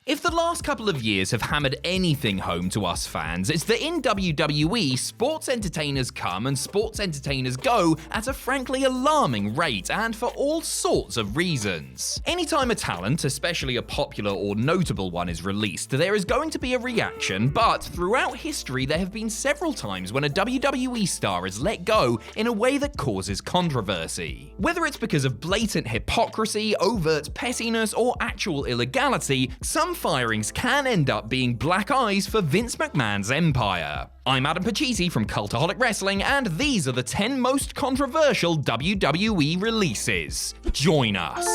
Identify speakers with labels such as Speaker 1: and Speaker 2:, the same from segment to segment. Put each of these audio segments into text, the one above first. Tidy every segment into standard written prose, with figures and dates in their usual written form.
Speaker 1: If the last couple of years have hammered anything home to us fans, it's that in WWE, sports entertainers come and sports entertainers go at a frankly alarming rate, and for all sorts of reasons. Anytime a talent, especially a popular or notable one, is released, there is going to be a reaction, but throughout history there have been several times when a WWE star is let go in a way that causes controversy. Whether it's because of blatant hypocrisy, overt pettiness, or actual illegality, some firings can end up being black eyes for Vince McMahon's empire. I'm Adam Pacitti from Cultaholic Wrestling, and these are the 10 most controversial WWE releases. Join us.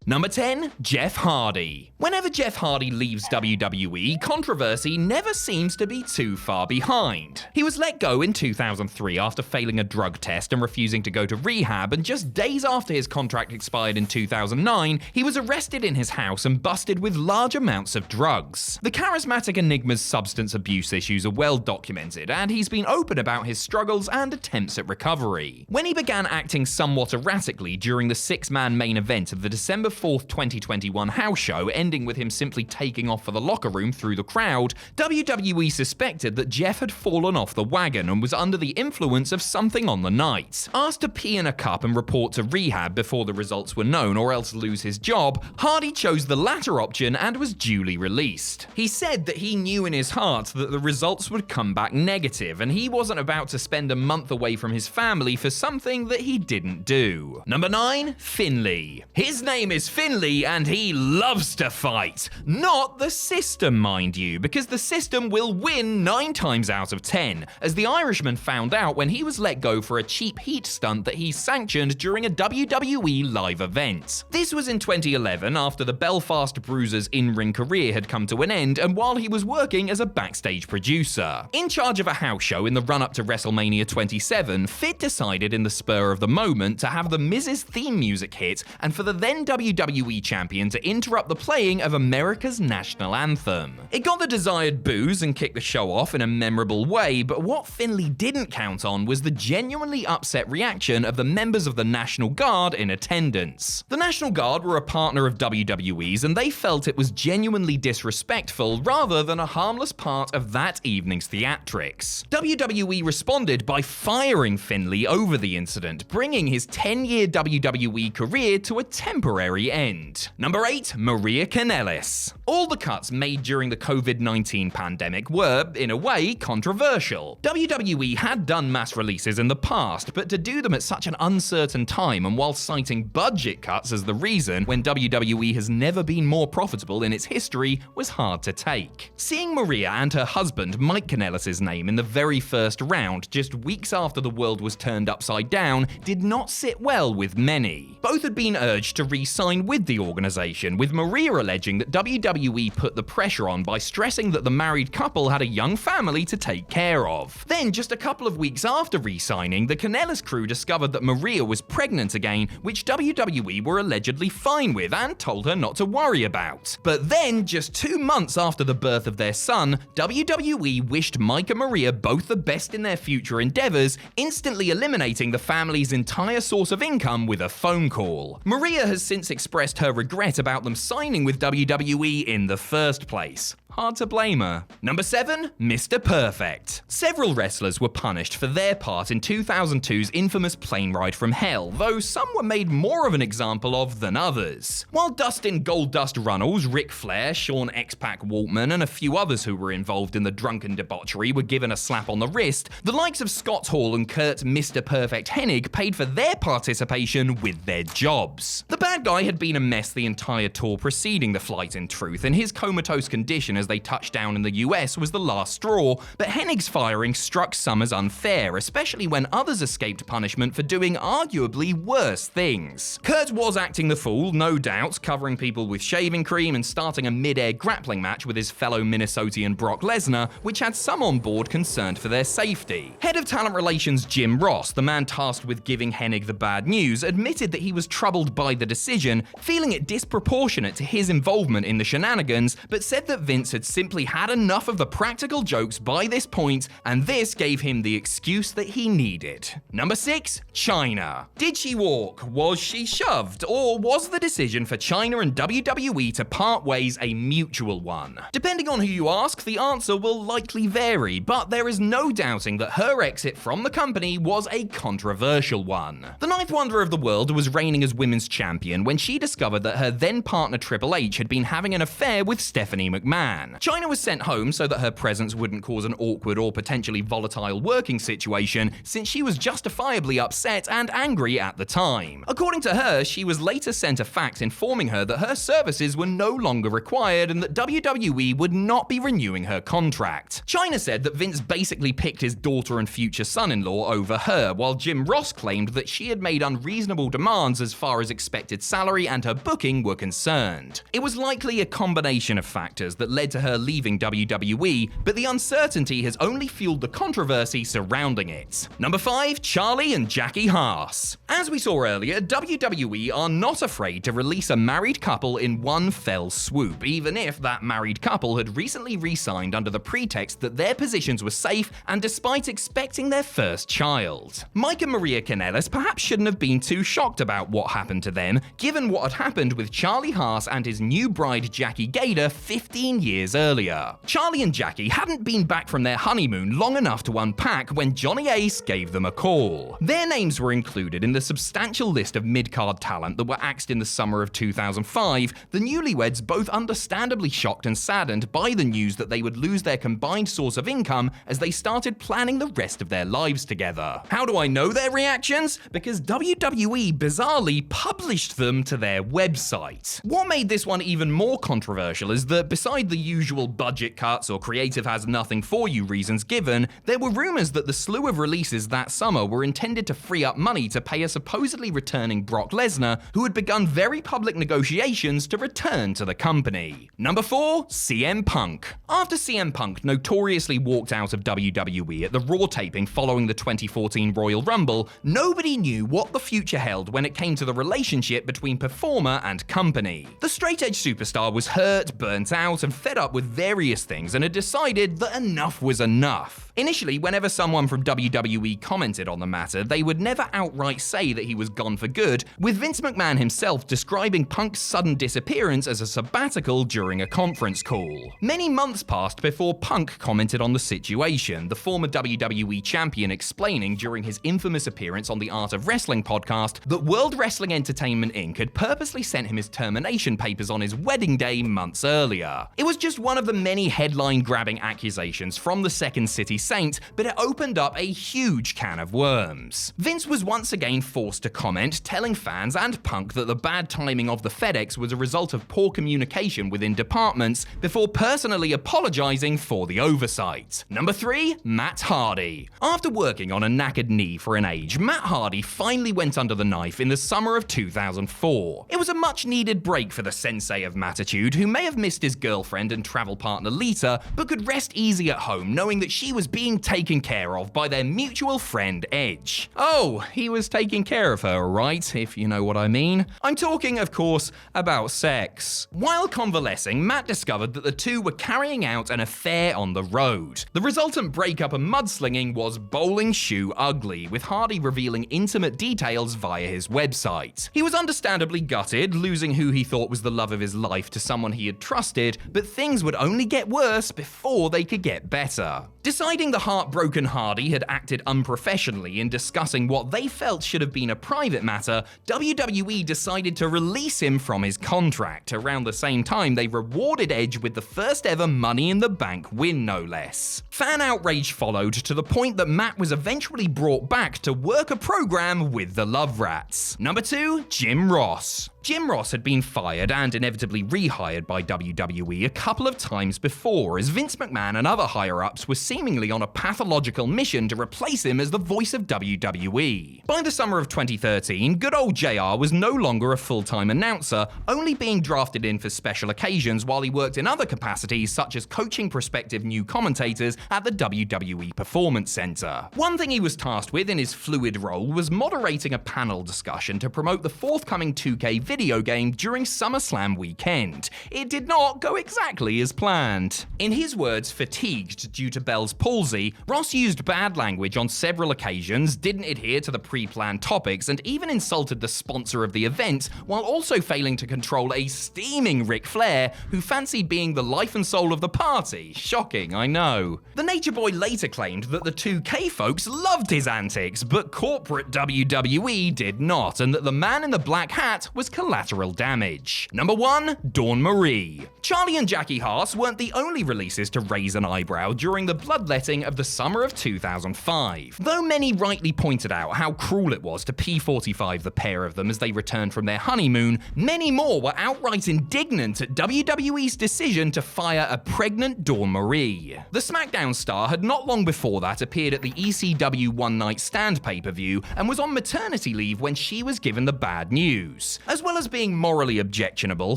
Speaker 1: Number 10, Jeff Hardy. Whenever Jeff Hardy leaves WWE, controversy never seems to be too far behind. He was let go in 2003 after failing a drug test and refusing to go to rehab, and just days after his contract expired in 2009, he was arrested in his house and busted with large amounts of drugs. The charismatic enigma's substance abuse issues are well documented, and he's been open about his struggles and attempts at recovery. When he began acting somewhat erratically during the six-man main event of the December 4th, 2021 house show, ending with him simply taking off for the locker room through the crowd, WWE suspected that Jeff had fallen off the wagon and was under the influence of something on the night. Asked to pee in a cup and report to rehab before the results were known or else lose his job, Hardy chose the latter option and was duly released. He said that he knew in his heart that the results would come back negative, and he wasn't about to spend a month away from his family for something that he didn't do. Number 9, Finlay. His name is Finlay, and he loves to fight. Not the system, mind you, because the system will win 9 times out of 10, as the Irishman found out when he was let go for a cheap heat stunt that he sanctioned during a WWE live event. This was in 2011 after the Belfast Bruiser's in-ring career had come to an end, and while he was working as a backstage producer. In charge of a house show in the run-up to WrestleMania 27, Fit decided in the spur of the moment to have the Miz's theme music hit, and for the then WWE champion to interrupt the playing of America's national anthem. It got the desired boos and kicked the show off in a memorable way, but what Finlay didn't count on was the genuinely upset reaction of the members of the National Guard in attendance. The National Guard were a partner of WWE's, and they felt it was genuinely disrespectful rather than a harmless part of that evening's theatrics. WWE responded by firing Finlay over the incident, bringing his 10-year WWE career to a temporary end. Number 8, Maria Kanellis. All the cuts made during the COVID-19 pandemic were, in a way, controversial. WWE had done mass releases in the past, but to do them at such an uncertain time and while citing budget cuts as the reason when WWE has never been more profitable in its history was hard to take. Seeing Maria and her husband Mike Kanellis' name in the very first round just weeks after the world was turned upside down did not sit well with many. Both had been urged to re-sign with the organization, with Maria alleging that WWE put the pressure on by stressing that the married couple had a young family to take care of. Then, just a couple of weeks after re-signing, the Kanellis crew discovered that Maria was pregnant again, which WWE were allegedly fine with and told her not to worry about. But then, just 2 months after the birth of their son, WWE wished Mike and Maria both the best in their future endeavors, instantly eliminating the family's entire source of income with a phone call. Maria has since expressed her regret about them signing with WWE in the first place. Hard to blame her. Number 7, Mr. Perfect. Several wrestlers were punished for their part in 2002's infamous plane ride from hell, though some were made more of an example of than others. While Dustin Goldust Runnels, Ric Flair, Shawn X-Pac Waltman, and a few others who were involved in the drunken debauchery were given a slap on the wrist, the likes of Scott Hall and Kurt Mr. Perfect Hennig paid for their participation with their jobs. The bad guy had been a mess the entire tour preceding the flight, in truth, and his comatose condition as they touched down in the US was the last straw, but Hennig's firing struck some as unfair, especially when others escaped punishment for doing arguably worse things. Kurt was acting the fool, no doubt, covering people with shaving cream and starting a mid-air grappling match with his fellow Minnesotan Brock Lesnar, which had some on board concerned for their safety. Head of Talent Relations Jim Ross, the man tasked with giving Hennig the bad news, admitted that he was troubled by the decision, feeling it disproportionate to his involvement in the shenanigans, but said that Vince had simply had enough of the practical jokes by this point, and this gave him the excuse that he needed. Number 6. Chyna. Did she walk? Was she shoved? Or was the decision for Chyna and WWE to part ways a mutual one? Depending on who you ask, the answer will likely vary, but there is no doubting that her exit from the company was a controversial one. The ninth wonder of the world was reigning as women's champion when she discovered that her then partner Triple H had been having an affair with Stephanie McMahon. Chyna was sent home so that her presence wouldn't cause an awkward or potentially volatile working situation, since she was justifiably upset and angry at the time. According to her, she was later sent a fax informing her that her services were no longer required and that WWE would not be renewing her contract. Chyna said that Vince basically picked his daughter and future son-in-law over her, while Jim Ross claimed that she had made unreasonable demands as far as expected salary and her booking were concerned. It was likely a combination of factors that led to her leaving WWE, but the uncertainty has only fueled the controversy surrounding it. Number 5. Charlie and Jackie Haas. As we saw earlier, WWE are not afraid to release a married couple in one fell swoop, even if that married couple had recently re-signed under the pretext that their positions were safe and despite expecting their first child. Mike and Maria Kanellis perhaps shouldn't have been too shocked about what happened to them, given what had happened with Charlie Haas and his new bride Jackie Gator 15 years earlier. Charlie and Jackie hadn't been back from their honeymoon long enough to unpack when Johnny Ace gave them a call. Their names were included in the substantial list of mid-card talent that were axed in the summer of 2005, the newlyweds both understandably shocked and saddened by the news that they would lose their combined source of income as they started planning the rest of their lives together. How do I know their reactions? Because WWE bizarrely published them to their website. What made this one even more controversial is that beside the usual budget cuts or creative has nothing for you reasons given, there were rumors that the slew of releases that summer were intended to free up money to pay a supposedly returning Brock Lesnar, who had begun very public negotiations to return to the company. Number 4. CM Punk. After CM Punk notoriously walked out of WWE at the Raw taping following the 2014 Royal Rumble, nobody knew what the future held when it came to the relationship between performer and company. The straight-edge superstar was hurt, burnt out, and fed up with various things and had decided that enough was enough. Initially, whenever someone from WWE commented on the matter, they would never outright say that he was gone for good, with Vince McMahon himself describing Punk's sudden disappearance as a sabbatical during a conference call. Many months passed before Punk commented on the situation, the former WWE champion explaining during his infamous appearance on the Art of Wrestling podcast that World Wrestling Entertainment Inc. had purposely sent him his termination papers on his wedding day months earlier. It was just one of the many headline-grabbing accusations from the Second City Saint, but it opened up a huge can of worms. Vince was once again forced to comment, telling fans and Punk that the bad timing of the FedEx was a result of poor communication within departments, before personally apologizing for the oversight. Number 3. Matt Hardy. After working on a knackered knee for an age, Matt Hardy finally went under the knife in the summer of 2004. It was a much-needed break for the sensei of Mattitude, who may have missed his girlfriend and travel partner Lita, but could rest easy at home knowing that she was being taken care of by their mutual friend Edge. Oh, he was taking care of her, right? If you know what I mean. I'm talking, of course, about sex. While convalescing, Matt discovered that the two were carrying out an affair on the road. The resultant breakup and mudslinging was bowling shoe ugly, with Hardy revealing intimate details via his website. He was understandably gutted, losing who he thought was the love of his life to someone he had trusted, but things would only get worse before they could get better. Deciding the heartbroken Hardy had acted unprofessionally in discussing what they felt should have been a private matter, WWE decided to release him from his contract. Around the same time, they rewarded Edge with the first ever Money in the Bank win, no less. Fan outrage followed to the point that Matt was eventually brought back to work a program with the Love Rats. Number 2. Jim Ross. Jim Ross had been fired and inevitably rehired by WWE a couple of times before, as Vince McMahon and other higher-ups were seemingly on a pathological mission to replace him as the voice of WWE. By the summer of 2013, good old JR was no longer a full-time announcer, only being drafted in for special occasions while he worked in other capacities such as coaching prospective new commentators at the WWE Performance Center. One thing he was tasked with in his fluid role was moderating a panel discussion to promote the forthcoming 2K video video game during SummerSlam weekend. It did not go exactly as planned. In his words, fatigued due to Bell's palsy, Ross used bad language on several occasions, didn't adhere to the pre-planned topics, and even insulted the sponsor of the event, while also failing to control a steaming Ric Flair, who fancied being the life and soul of the party. Shocking, I know. The Nature Boy later claimed that the 2K folks loved his antics, but corporate WWE did not, and that the man in the black hat was collateral damage. Number 1. Dawn Marie. Charlie and Jackie Haas weren't the only releases to raise an eyebrow during the bloodletting of the summer of 2005. Though many rightly pointed out how cruel it was to P45 the pair of them as they returned from their honeymoon, many more were outright indignant at WWE's decision to fire a pregnant Dawn Marie. The SmackDown star had not long before that appeared at the ECW One Night Stand pay-per-view and was on maternity leave when she was given the bad news. As well as being morally objectionable,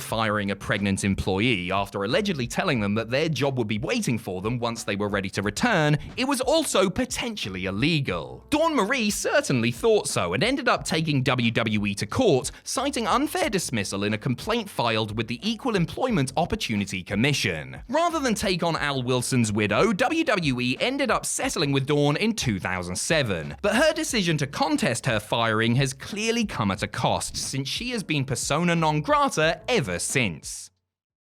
Speaker 1: firing a pregnant employee after allegedly telling them that their job would be waiting for them once they were ready to return, it was also potentially illegal. Dawn Marie certainly thought so and ended up taking WWE to court, citing unfair dismissal in a complaint filed with the Equal Employment Opportunity Commission. Rather than take on Al Wilson's widow, WWE ended up settling with Dawn in 2007, but her decision to contest her firing has clearly come at a cost, since she has been persona non grata ever since.